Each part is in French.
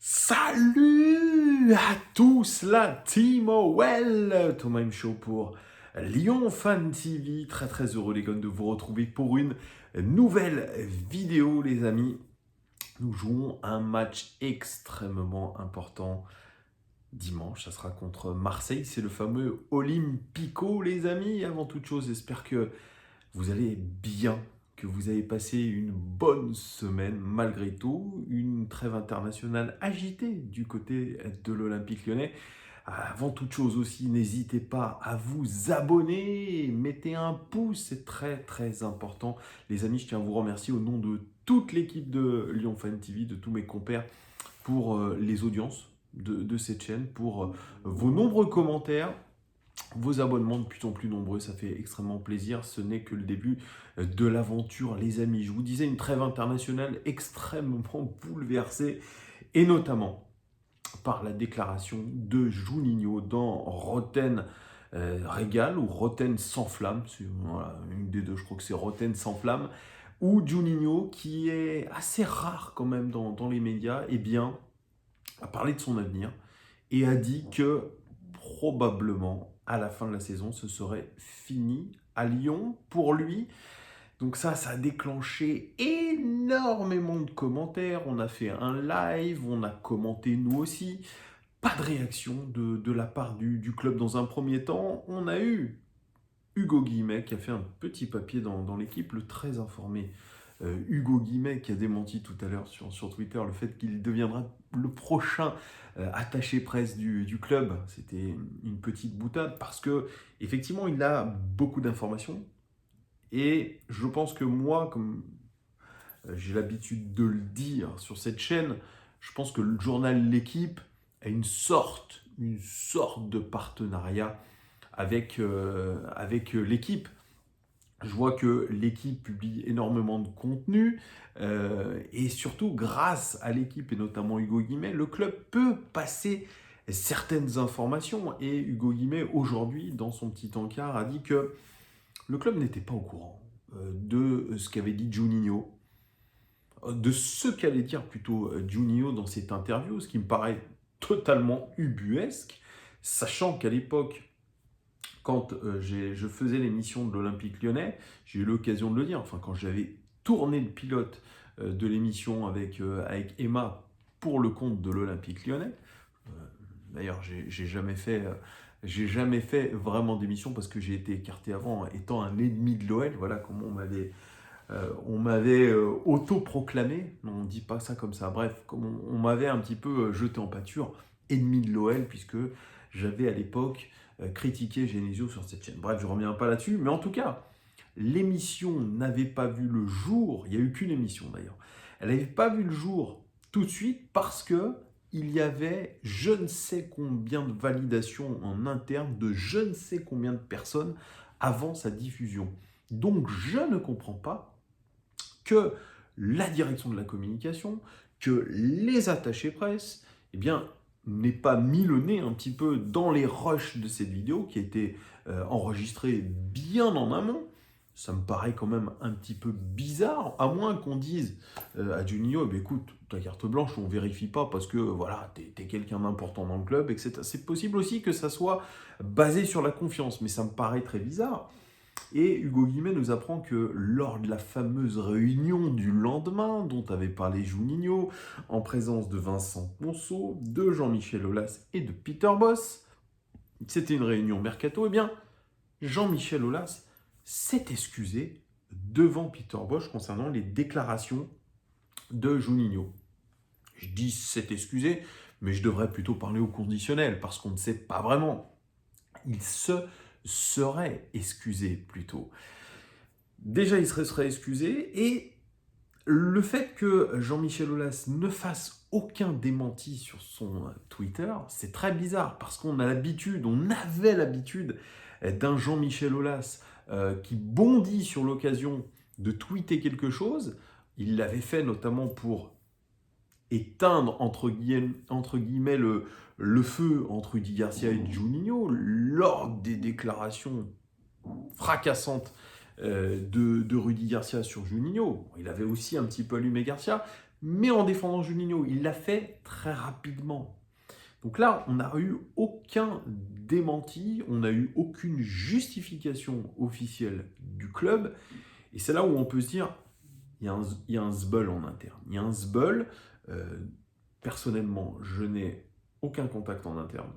Salut à tous la team OL, Thomas M. Show pour Lyon Fan TV. Très très heureux les gars de vous retrouver pour une nouvelle vidéo les amis. Nous jouons un match extrêmement important dimanche. Ça sera contre Marseille, c'est le fameux Olympico les amis. Avant toute chose, j'espère que vous allez bien, que vous avez passé une bonne semaine malgré tout, une trêve internationale agitée du côté de l'Olympique Lyonnais. Avant toute chose aussi, n'hésitez pas à vous abonner, mettez un pouce, c'est très très important. Les amis, je tiens à vous remercier au nom de toute l'équipe de Lyon Fan TV, de tous mes compères, pour les audiences de cette chaîne, pour vos nombreux commentaires. Vos abonnements de plus en plus nombreux, ça fait extrêmement plaisir. Ce n'est que le début de l'aventure, les amis. Je vous disais, une trêve internationale extrêmement bouleversée, et notamment par la déclaration de Juninho dans Rotten Régal ou Rotten sans flamme. Voilà, une des deux, je crois que c'est Rotten sans flamme. Où Juninho, qui est assez rare quand même dans les médias, eh bien, a parlé de son avenir et a dit que probablement à la fin de la saison, ce serait fini à Lyon pour lui. Donc ça a déclenché énormément de commentaires. On a fait un live, on a commenté nous aussi. Pas de réaction de la part du club dans un premier temps. On a eu Hugo Guillemet qui a fait un petit papier dans l'équipe, le très informé Hugo Guillemet qui a démenti tout à l'heure sur Twitter le fait qu'il deviendra le prochain attaché presse du club. C'était une petite boutade parce que effectivement il a beaucoup d'informations et je pense que moi, comme j'ai l'habitude de le dire sur cette chaîne, je pense que le journal L'Équipe a une sorte de partenariat avec l'équipe. Je vois que l'équipe publie énormément de contenu et surtout grâce à l'équipe et notamment Hugo Guillemet, le club peut passer certaines informations et Hugo Guillemet aujourd'hui dans son petit encart a dit que le club n'était pas au courant de ce qu'avait dit Juninho, de ce qu'allait dire plutôt Juninho dans cette interview, ce qui me paraît totalement ubuesque, sachant qu'à l'époque quand je faisais l'émission de l'Olympique Lyonnais, j'ai eu l'occasion de le dire, enfin quand j'avais tourné le pilote de l'émission avec Emma pour le compte de l'Olympique Lyonnais. Euh, D'ailleurs, j'ai jamais fait vraiment d'émission parce que j'ai été écarté avant, étant un ennemi de l'OL, voilà comment on m'avait autoproclamé, non, on ne dit pas ça comme ça, bref, comme on m'avait un petit peu jeté en pâture, ennemi de l'OL, puisque j'avais à l'époque critiqué Genesio sur cette chaîne. Bref, je ne reviens pas là-dessus, mais en tout cas, l'émission n'avait pas vu le jour, il n'y a eu qu'une émission d'ailleurs, elle n'avait pas vu le jour tout de suite parce que il y avait je ne sais combien de validations en interne de je ne sais combien de personnes avant sa diffusion. Donc je ne comprends pas que la direction de la communication, que les attachés presse, eh bien, n'aient pas mis le nez un petit peu dans les rushs de cette vidéo qui a été enregistrée bien en amont. Ça me paraît quand même un petit peu bizarre, à moins qu'on dise à Juninho, eh bien, écoute, ta carte blanche, on vérifie pas parce que voilà, t'es quelqu'un d'important dans le club, etc. C'est possible aussi que ça soit basé sur la confiance, mais ça me paraît très bizarre. Et Hugo Guillemet nous apprend que lors de la fameuse réunion du lendemain, dont avait parlé Juninho, en présence de Vincent Ponceau, de Jean-Michel Aulas et de Peter Bosz, c'était une réunion mercato, eh bien, Jean-Michel Aulas s'est excusé devant Peter Bosz concernant les déclarations de Juninho. Je dis s'est excusé, mais je devrais plutôt parler au conditionnel, parce qu'on ne sait pas vraiment. Il se serait excusé plutôt. Déjà, il serait excusé, et le fait que Jean-Michel Aulas ne fasse aucun démenti sur son Twitter, c'est très bizarre, parce on avait l'habitude d'un Jean-Michel Aulas qui bondit sur l'occasion de tweeter quelque chose. Il l'avait fait notamment pour éteindre, entre guillemets, le feu entre Rudy Garcia et Juninho lors des déclarations fracassante de Rudy Garcia sur Juninho. Il avait aussi un petit peu allumé Garcia, mais en défendant Juninho. Il l'a fait très rapidement. Donc là, on n'a eu aucun démenti, on n'a eu aucune justification officielle du club. Et c'est là où on peut se dire, il y a un zbeul en interne. Il y a un zbeul. Personnellement, je n'ai aucun contact en interne.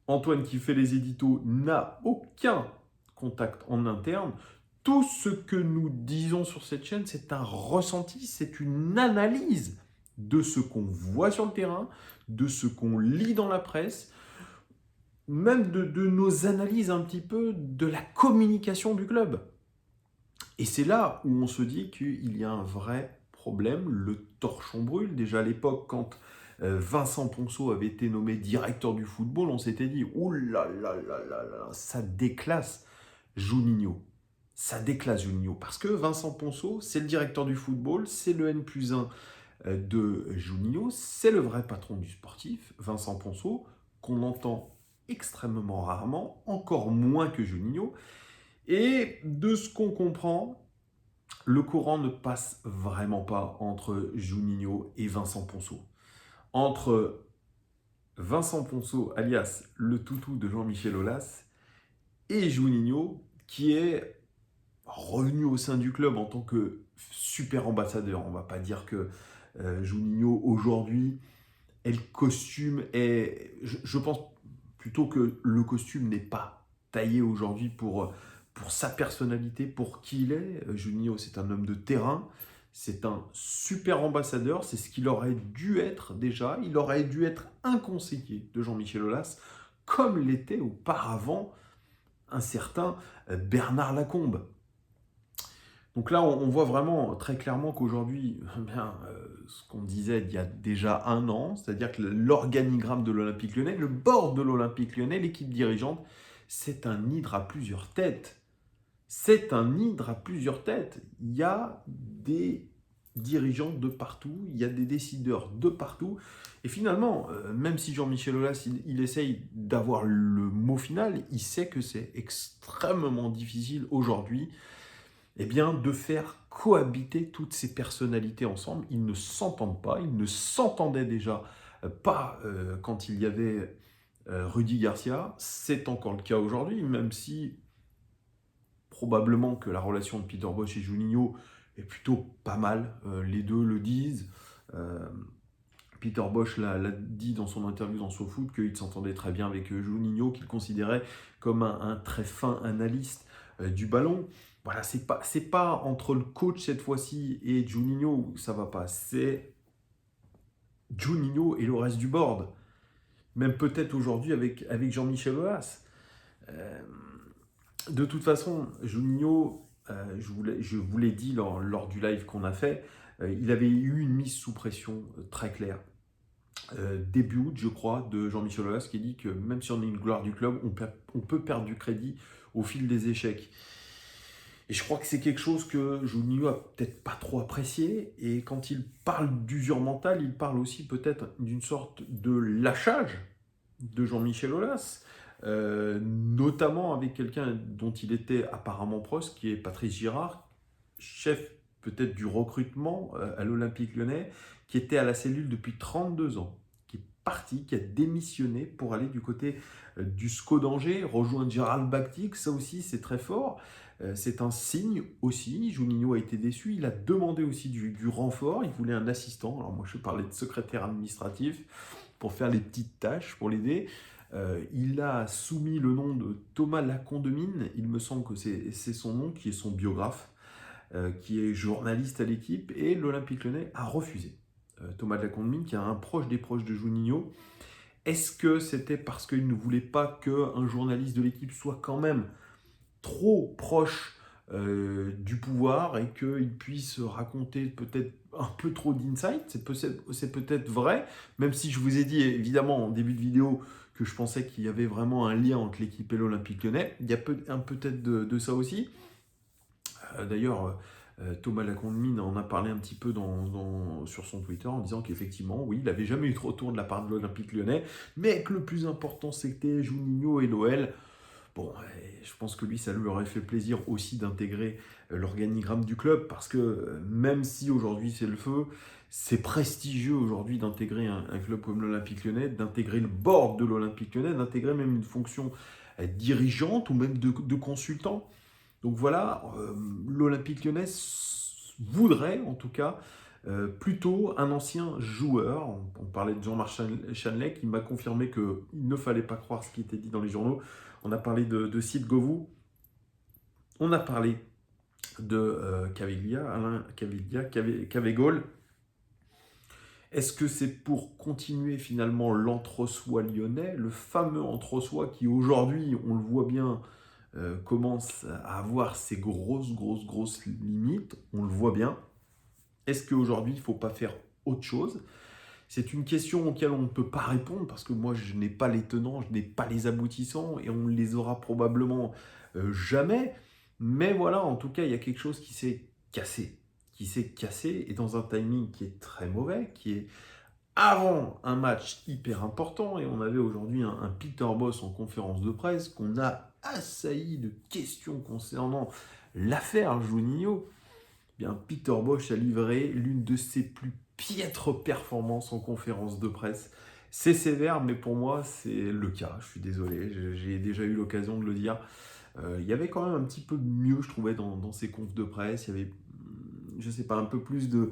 Antoine qui fait les éditos n'a aucun contact en interne. Tout ce que nous disons sur cette chaîne, c'est un ressenti, c'est une analyse de ce qu'on voit sur le terrain, de ce qu'on lit dans la presse, même de nos analyses un petit peu de la communication du club. Et c'est là où on se dit qu'il y a un vrai problème, le torchon brûle. Déjà à l'époque, quand Vincent Ponceau avait été nommé directeur du football, on s'était dit « Ouh là là là là là, ça déclasse Juninho ». Ça déclasse Juninho. Parce que Vincent Ponceau, c'est le directeur du football, c'est le N+1 de Juninho, c'est le vrai patron du sportif, Vincent Ponceau, qu'on entend extrêmement rarement, encore moins que Juninho. Et de ce qu'on comprend, le courant ne passe vraiment pas entre Juninho et Vincent Ponceau. Entre Vincent Ponceau, alias le toutou de Jean-Michel Aulas, et Juninho, qui est revenu au sein du club en tant que super ambassadeur. On ne va pas dire que Juninho, aujourd'hui, est le costume. Je pense plutôt que le costume n'est pas taillé aujourd'hui pour sa personnalité, pour qui il est. Juninho, c'est un homme de terrain, c'est un super ambassadeur, c'est ce qu'il aurait dû être déjà. Il aurait dû être un conseiller de Jean-Michel Aulas, comme l'était auparavant un certain Bernard Lacombe. Donc là, on voit vraiment très clairement qu'aujourd'hui, ce qu'on disait il y a déjà un an, c'est-à-dire que l'organigramme de l'Olympique Lyonnais, le board de l'Olympique Lyonnais, l'équipe dirigeante, c'est un hydre à plusieurs têtes. C'est un hydre à plusieurs têtes. Il y a des dirigeants de partout, il y a des décideurs de partout. Et finalement, même si Jean-Michel Aulas, il essaye d'avoir le mot final, il sait que c'est extrêmement difficile aujourd'hui de faire cohabiter toutes ces personnalités ensemble. Ils ne s'entendent pas, ils ne s'entendaient déjà pas quand il y avait Rudy Garcia. C'est encore le cas aujourd'hui, même si probablement que la relation de Peter Bosz et Juninho est plutôt pas mal. Les deux le disent. Peter Bosz l'a dit dans son interview dans SoFoot qu'il s'entendait très bien avec Juninho, qu'il considérait comme un très fin analyste du ballon. Voilà, c'est pas entre le coach cette fois-ci et Juninho où ça va pas. C'est Juninho et le reste du board. Même peut-être aujourd'hui avec Jean-Michel Aulas. De toute façon, Juninho, je vous l'ai dit lors du live qu'on a fait, il avait eu une mise sous pression très claire. Début août, je crois, de Jean-Michel Aulas qui dit que même si on est une gloire du club, on peut perdre du crédit au fil des échecs. Et je crois que c'est quelque chose que Juninho a peut-être pas trop apprécié. Et quand il parle d'usure mentale, il parle aussi peut-être d'une sorte de lâchage de Jean-Michel Aulas, notamment avec quelqu'un dont il était apparemment proche, qui est Patrice Girard, chef peut-être du recrutement à l'Olympique Lyonnais, qui était à la cellule depuis 32 ans, qui est parti, qui a démissionné pour aller du côté du SCO d'Angers, rejoindre Gérald Bactic. Ça aussi c'est très fort. C'est un signe aussi. Juninho a été déçu. Il a demandé aussi du renfort. Il voulait un assistant. Alors moi, je parlais de secrétaire administratif pour faire les petites tâches, pour l'aider. Il a soumis le nom de Thomas Lacondemine. Il me semble que c'est son nom, qui est son biographe, qui est journaliste à l'équipe. Et l'Olympique Lyonnais a refusé. Thomas Lacondemine, qui est un proche des proches de Juninho. Est-ce que c'était parce qu'il ne voulait pas qu'un journaliste de l'équipe soit quand même trop proche du pouvoir et qu'il puisse raconter peut-être un peu trop d'insight? C'est peut-être vrai, même si je vous ai dit évidemment en début de vidéo que je pensais qu'il y avait vraiment un lien entre l'équipe et l'Olympique Lyonnais. Il y a peut-être de ça aussi. D'ailleurs, Thomas Lacondemine en a parlé un petit peu sur son Twitter en disant qu'effectivement, oui, il n'avait jamais eu de retour de la part de l'Olympique Lyonnais, mais que le plus important c'était Juninho et l'OL. Bon, je pense que lui, ça lui aurait fait plaisir aussi d'intégrer l'organigramme du club, parce que même si aujourd'hui c'est le feu, c'est prestigieux aujourd'hui d'intégrer un club comme l'Olympique Lyonnais, d'intégrer le board de l'Olympique Lyonnais, d'intégrer même une fonction dirigeante ou même de consultant. Donc voilà, l'Olympique Lyonnais voudrait en tout cas plutôt un ancien joueur. On parlait de Jean-Marc Chanley qui m'a confirmé qu'il ne fallait pas croire ce qui était dit dans les journaux. On a parlé de Sid Govou, on a parlé de Caviglia, Alain Caviglia, Cavégol. Est-ce que c'est pour continuer finalement l'entre-soi lyonnais, le fameux entre-soi qui aujourd'hui, on le voit bien, commence à avoir ses grosses limites, on le voit bien. Est-ce qu'aujourd'hui, il ne faut pas faire autre chose? C'est une question auquel on ne peut pas répondre parce que moi, je n'ai pas les tenants, je n'ai pas les aboutissants et on ne les aura probablement jamais. Mais voilà, en tout cas, il y a quelque chose qui s'est cassé. Qui s'est cassé et dans un timing qui est très mauvais, qui est avant un match hyper important. Et on avait aujourd'hui un Peter Bosz en conférence de presse qu'on a assailli de questions concernant l'affaire Juninho. Bien, Peter Bosz a livré l'une de ses plus piètres performances en conférence de presse. C'est sévère, mais pour moi, c'est le cas. Je suis désolé, j'ai déjà eu l'occasion de le dire. Il y avait quand même un petit peu mieux, je trouvais, dans ces confs de presse. Il y avait, je sais pas, un peu plus de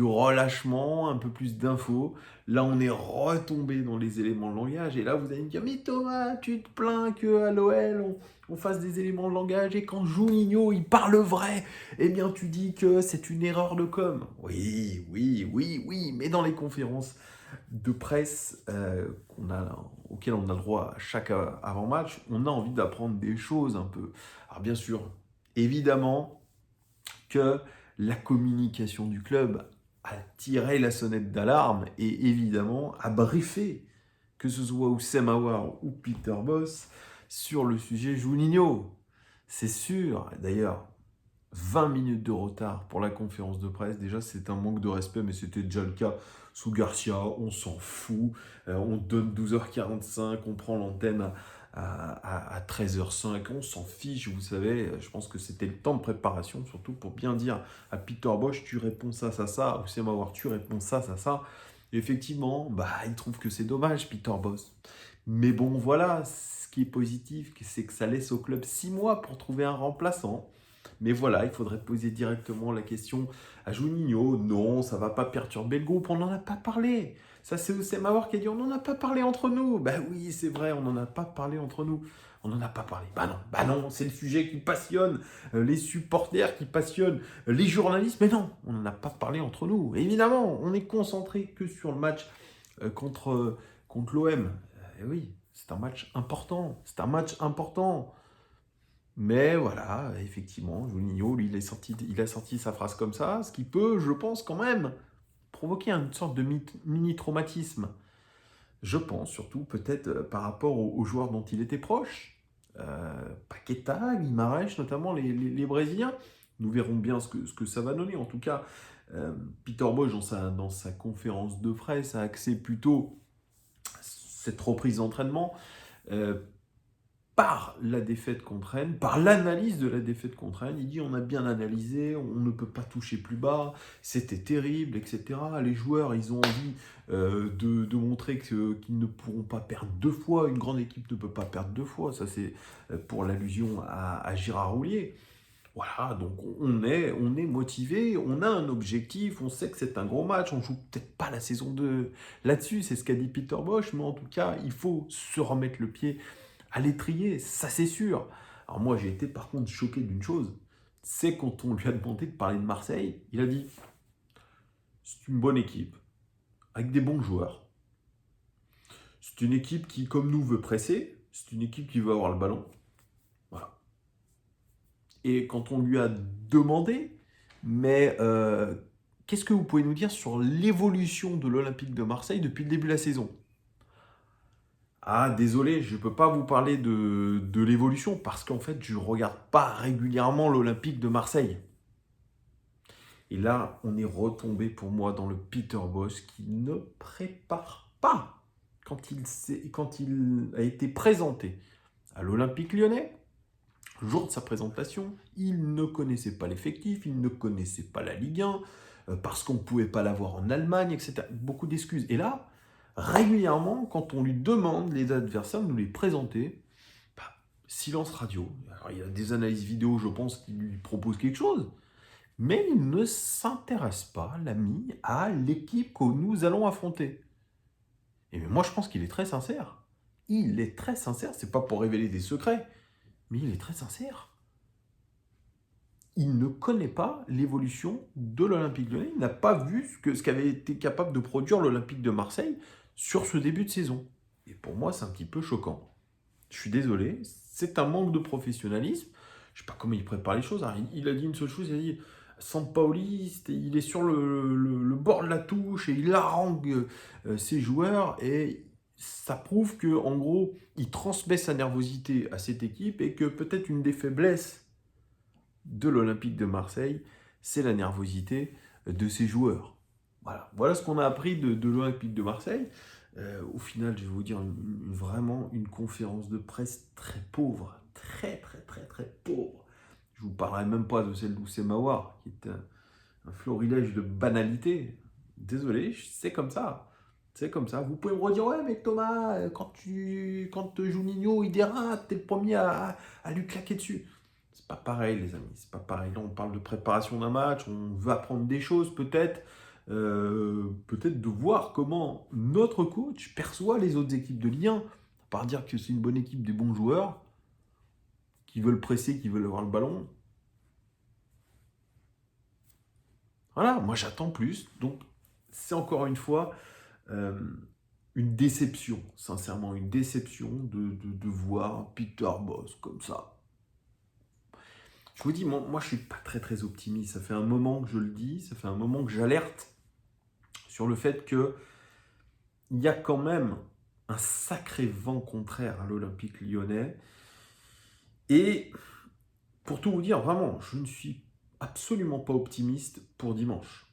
relâchement, un peu plus d'infos. Là, on est retombé dans les éléments de langage. Et là, vous allez me dire, mais Thomas, tu te plains qu'à l'OL, on fasse des éléments de langage. Et quand Juninho, il parle vrai, eh bien, tu dis que c'est une erreur de com. Oui. Mais dans les conférences de presse auxquelles on a le droit à chaque avant-match, on a envie d'apprendre des choses un peu. Alors, bien sûr, évidemment que la communication du club a tiré la sonnette d'alarme et évidemment a briefé, que ce soit Oussem Aouar ou Peter Bosz, sur le sujet Juninho. C'est sûr, d'ailleurs, 20 minutes de retard pour la conférence de presse, déjà c'est un manque de respect, mais c'était déjà le cas sous Garcia, on s'en fout, on donne 12h45, on prend l'antenne à 13h05, on s'en fiche, vous savez, je pense que c'était le temps de préparation, surtout pour bien dire à Peter Bosz, tu réponds ça, ou Oussem Aouar, tu réponds ça. Et effectivement, il trouve que c'est dommage, Peter Bosz. Mais bon, voilà, ce qui est positif, c'est que ça laisse au club 6 mois pour trouver un remplaçant. Mais voilà, il faudrait poser directement la question à Juninho. Non, ça ne va pas perturber le groupe, on n'en a pas parlé. Ça, c'est Oussem Aouar qui a dit, on n'en a pas parlé entre nous. Oui, c'est vrai, on n'en a pas parlé entre nous. On n'en a pas parlé. Non, c'est le sujet qui passionne les supporters, qui passionne les journalistes. Mais non, on n'en a pas parlé entre nous. Évidemment, on est concentré que sur le match contre l'OM. Et oui, c'est un match important. Mais voilà, effectivement, Juninho, lui, il a sorti sa phrase comme ça, ce qui peut, je pense, quand même, provoquer une sorte de mini-traumatisme. Je pense, surtout, peut-être par rapport aux joueurs dont il était proche. Paqueta, Guimarães, notamment les Brésiliens. Nous verrons bien ce que ça va donner. En tout cas, Peter Bosz, dans sa conférence de presse, a axé plutôt cette reprise d'entraînement par la défaite contre Rennes, par l'analyse de la défaite contre Rennes. Il dit on a bien analysé, on ne peut pas toucher plus bas, c'était terrible, etc. Les joueurs, ils ont envie de montrer qu'ils ne pourront pas perdre 2 fois. Une grande équipe ne peut pas perdre 2 fois. Ça, c'est pour l'allusion à Gérard Houllier. Voilà, donc on est motivé, on a un objectif, on sait que c'est un gros match, on joue peut-être pas la saison 2 là-dessus, c'est ce qu'a dit Peter Bosz, mais en tout cas, il faut se remettre le pied à l'étrier, ça c'est sûr. Alors moi, j'ai été par contre choqué d'une chose, c'est quand on lui a demandé de parler de Marseille, il a dit c'est une bonne équipe, avec des bons joueurs. C'est une équipe qui, comme nous, veut presser, c'est une équipe qui veut avoir le ballon. Voilà. Et quand on lui a demandé, mais qu'est-ce que vous pouvez nous dire sur l'évolution de l'Olympique de Marseille depuis le début de la saison? Ah, désolé, je ne peux pas vous parler de l'évolution parce qu'en fait, je ne regarde pas régulièrement l'Olympique de Marseille. Et là, on est retombé pour moi dans le Peter Bosz qui ne prépare pas quand il a été présenté à l'Olympique Lyonnais. Jour de sa présentation, il ne connaissait pas l'effectif, il ne connaissait pas la Ligue 1, parce qu'on ne pouvait pas l'avoir en Allemagne, etc. Beaucoup d'excuses. Et là, régulièrement, quand on lui demande les adversaires de nous les présenter, bah, silence radio. Alors, il y a des analyses vidéo, je pense, qui lui proposent quelque chose, mais il ne s'intéresse pas, l'ami, à l'équipe que nous allons affronter. Et moi, je pense qu'il est très sincère. Il est très sincère, c'est pas pour révéler des secrets, mais il est très sincère. Il ne connaît pas l'évolution de l'Olympique Lyonnais. Il n'a pas vu ce qu'avait été capable de produire l'Olympique de Marseille sur ce début de saison. Et pour moi, c'est un petit peu choquant. Je suis désolé, c'est un manque de professionnalisme. Je ne sais pas comment il prépare les choses. Alors, il a dit une seule chose, il a dit Sampaoli, il est sur le bord de la touche et il harangue ses joueurs. Et ça prouve que, en gros, il transmet sa nervosité à cette équipe et que peut-être une des faiblesses de l'Olympique de Marseille, c'est la nervosité de ses joueurs. Voilà ce qu'on a appris de l'Olympique de Marseille. Au final, je vais vous dire vraiment une conférence de presse très pauvre, très pauvre. Je vous parlerai même pas de celle d'Oussem Aouar, qui est un florilège de banalité. Désolé, c'est comme ça. C'est comme ça. Vous pouvez me redire, ouais, mais Thomas, quand Juninho, il dérape, t'es le premier à lui claquer dessus. C'est pas pareil, les amis. C'est pas pareil. Là, on parle de préparation d'un match. On veut apprendre des choses, peut-être. Peut-être de voir comment notre coach perçoit les autres équipes de Ligue 1. À part dire que c'est une bonne équipe, des bons joueurs, qui veulent presser, qui veulent avoir le ballon. Voilà, moi j'attends plus. Donc, c'est encore une fois une déception, sincèrement, une déception de voir Peter Bosz comme ça. Je vous dis, moi je suis pas très optimiste. Ça fait un moment que je le dis, ça fait un moment que j'alerte sur le fait que il y a quand même un sacré vent contraire à l'Olympique Lyonnais. Et pour tout vous dire, vraiment, je ne suis absolument pas optimiste pour dimanche.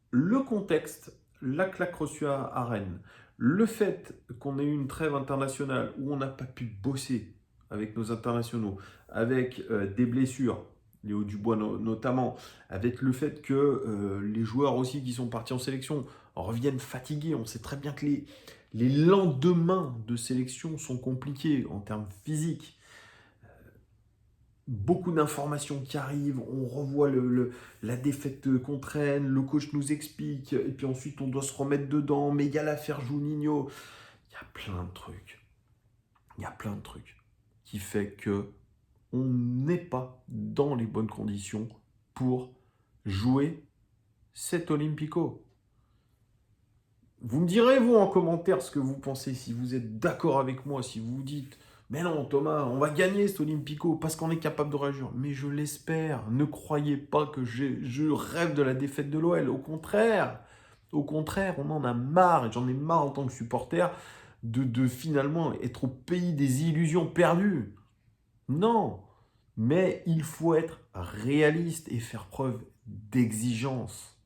Le contexte, la claque reçue à Rennes, le fait qu'on ait eu une trêve internationale où on n'a pas pu bosser avec nos internationaux, avec des blessures, Léo Dubois notamment, avec le fait que les joueurs aussi qui sont partis en sélection reviennent fatigués. On sait très bien que les lendemains de sélection sont compliqués en termes physiques. Beaucoup d'informations qui arrivent, on revoit la défaite contre Rennes, le coach nous explique, et puis ensuite on doit se remettre dedans, mais il y a l'affaire Juninho. Il y a plein de trucs. Il y a plein de trucs qui fait que on n'est pas dans les bonnes conditions pour jouer cet Olympico. Vous me direz, vous, en commentaire, ce que vous pensez, si vous êtes d'accord avec moi, si vous vous dites « Mais non, Thomas, on va gagner cet Olympico parce qu'on est capable de réagir. » Mais je l'espère. Ne croyez pas que je rêve de la défaite de l'OL. Au contraire, on en a marre, et j'en ai marre en tant que supporter, de finalement être au pays des illusions perdues. Non, mais il faut être réaliste et faire preuve d'exigence.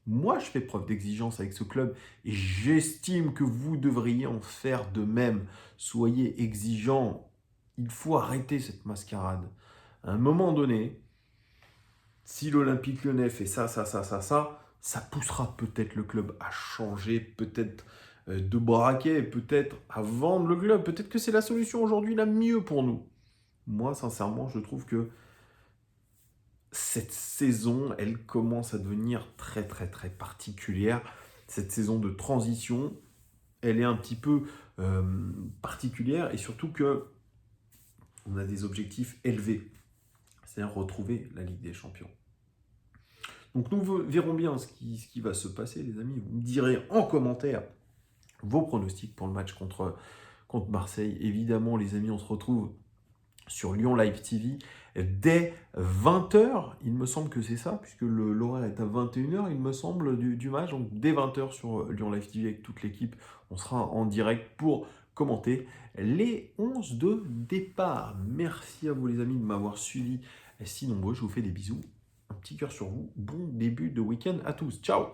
Moi, je fais preuve d'exigence avec ce club et j'estime que vous devriez en faire de même. Soyez exigeants. Il faut arrêter cette mascarade. À un moment donné, si l'Olympique Lyonnais fait ça poussera peut-être le club à changer, peut-être de braquer, peut-être à vendre le club. Peut-être que c'est la solution aujourd'hui la mieux pour nous. Moi, sincèrement, je trouve que cette saison, elle commence à devenir très particulière. Cette saison de transition, elle est un petit peu particulière et surtout que on a des objectifs élevés, c'est-à-dire retrouver la Ligue des Champions. Donc nous verrons bien ce qui va se passer, les amis. Vous me direz en commentaire vos pronostics pour le match contre Marseille. Évidemment, les amis, on se retrouve sur Lyon Live TV dès 20h, il me semble que c'est ça, puisque l'horaire est à 21h, il me semble, du match. Donc dès 20h sur Lyon Live TV avec toute l'équipe, on sera en direct pour commenter les 11 de départ. Merci à vous les amis de m'avoir suivi si nombreux, je vous fais des bisous, un petit cœur sur vous, bon début de week-end à tous, ciao.